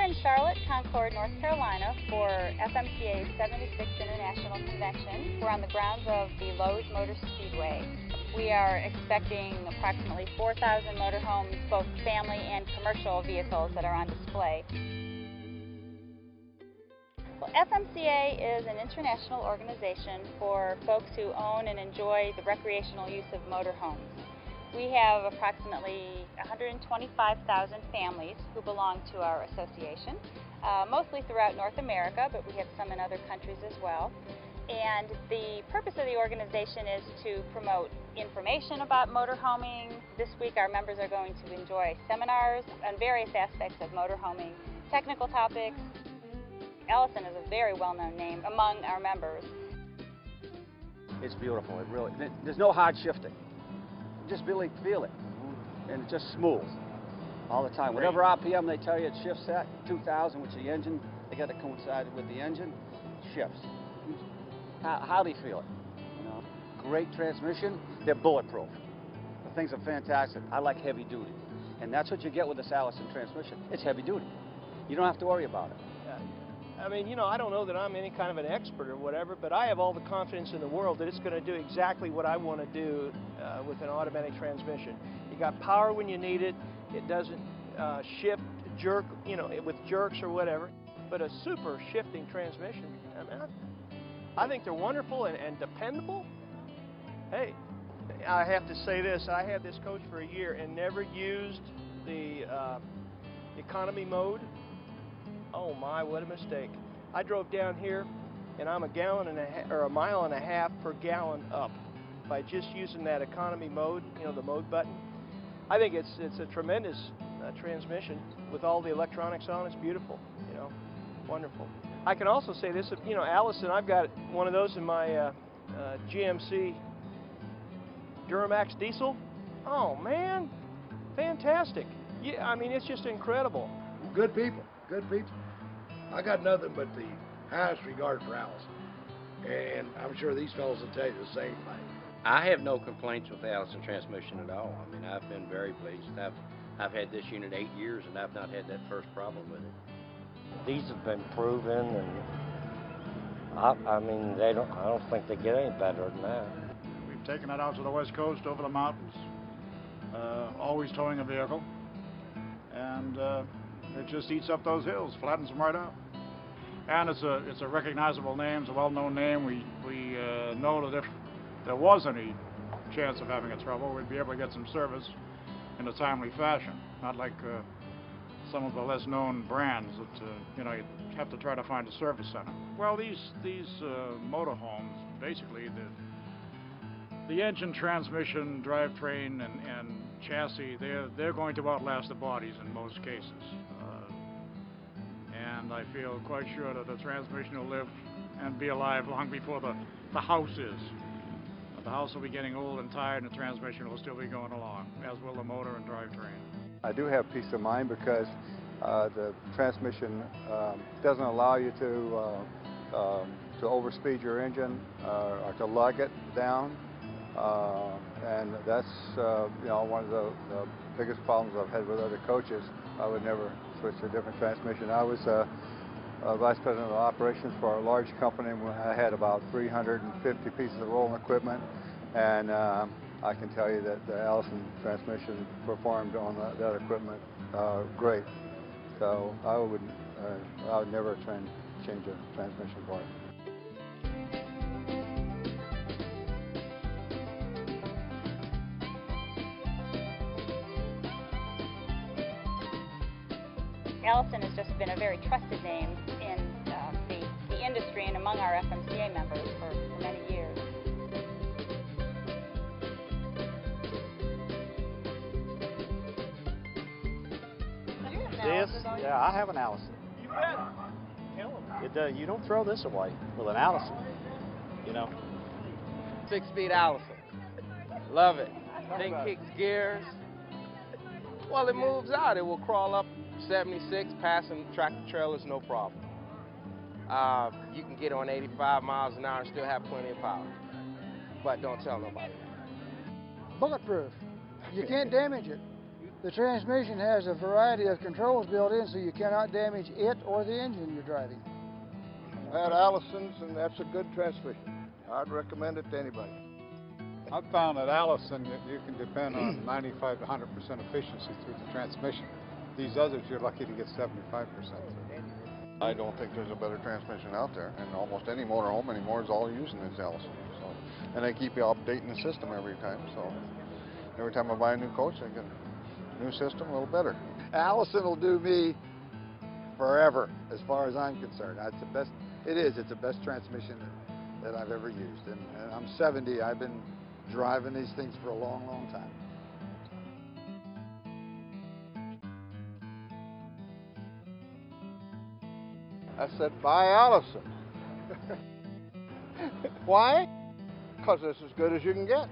in Charlotte, Concord, North Carolina for FMCA's 76th International Convention. We're on the grounds of the Lowe's Motor Speedway. We are expecting approximately 4,000 motorhomes, both family and commercial vehicles, that are on display. Well, FMCA is an international organization for folks who own and enjoy the recreational use of motorhomes. We have approximately 125,000 families who belong to our association, mostly throughout North America, but we have some in other countries as well. And the purpose of the organization is to promote information about motorhoming. This week our members are going to enjoy seminars on various aspects of motorhoming, technical topics. Allison is a very well-known name among our members. It's beautiful. It really, there's no hard shifting. You just really feel it, and it's just smooth all the time. Whatever RPM they tell you it shifts at, 2,000, which the engine, they got to coincide with the engine, shifts. How do you feel it? You know, great transmission. They're bulletproof. The things are fantastic. I like heavy duty, and that's what you get with this Allison transmission. It's heavy duty. You don't have to worry about it. I mean, you know, I don't know that I'm any kind of an expert or whatever, but I have all the confidence in the world that it's going to do exactly what I want to do with an automatic transmission. You got power when you need it. It doesn't shift, jerk, you know, with jerks or whatever. But a super shifting transmission, I mean, I think they're wonderful and dependable. Hey, I have to say this. I had this coach for a year and never used the economy mode. Oh my, what a mistake. I drove down here and I'm a mile and a half per gallon up by just using that economy mode, you know, the mode button. I think it's a tremendous transmission with all the electronics on. It's beautiful, you know, wonderful. I can also say this, you know, Allison, I've got one of those in my GMC Duramax diesel. Oh man, fantastic. Yeah, I mean, it's just incredible. Good people, good people. I got nothing but the highest regard for Allison, and I'm sure these fellows will tell you the same thing. I have no complaints with the Allison transmission at all. I mean, I've been very pleased. I've had this unit 8 years, and I've not had that first problem with it. These have been proven, and I mean, I don't think they get any better than that. We've taken it out to the West Coast, over the mountains, always towing a vehicle, and it just eats up those hills, flattens them right out. And it's a recognizable name, it's a well-known name. We know that if there was any chance of having a trouble, we'd be able to get some service in a timely fashion, not like some of the less known brands that you know, you have to try to find a service center. Well, these motorhomes, basically the engine, transmission, drivetrain, and chassis, they're going to outlast the bodies in most cases. And I feel quite sure that the transmission will live and be alive long before the house is. The house will be getting old and tired, and the transmission will still be going along, as will the motor and drivetrain. I do have peace of mind because the transmission doesn't allow you to overspeed your engine or to lug it down. And that's you know, one of the biggest problems I've had with other coaches. I would never switch to a different transmission. I was vice president of operations for a large company when I had about 350 pieces of rolling equipment, and I can tell you that the Allison transmission performed on that equipment great. So I would never try and change a transmission for it. Allison has just been a very trusted name in the industry and among our FMCA members for many years. This? Yeah, I have an Allison. You bet. Tell them. You don't throw this away with an Allison, you know. 6-speed Allison. Love it. Thing kicks gears. Well, it moves out. It will crawl up 76, passing tractor trailers, no problem. You can get on 85 miles an hour and still have plenty of power. But don't tell nobody. Bulletproof. You can't damage it. The transmission has a variety of controls built in so you cannot damage it or the engine you're driving. I had Allison's, and that's a good transmission. I'd recommend it to anybody. I've found at Allison that you can depend on 95 to 100% efficiency through the transmission. These others, you're lucky to get 75%. I don't think there's a better transmission out there, and almost any motorhome anymore is all using this Allison. So, and they keep you updating the system every time. So every time I buy a new coach, I get a new system, a little better. Allison will do me forever, as far as I'm concerned. That's the best. It's the best transmission that I've ever used. And I'm 70. I've been driving these things for a long, long time. I said, buy Allison. Why? Because it's as good as you can get.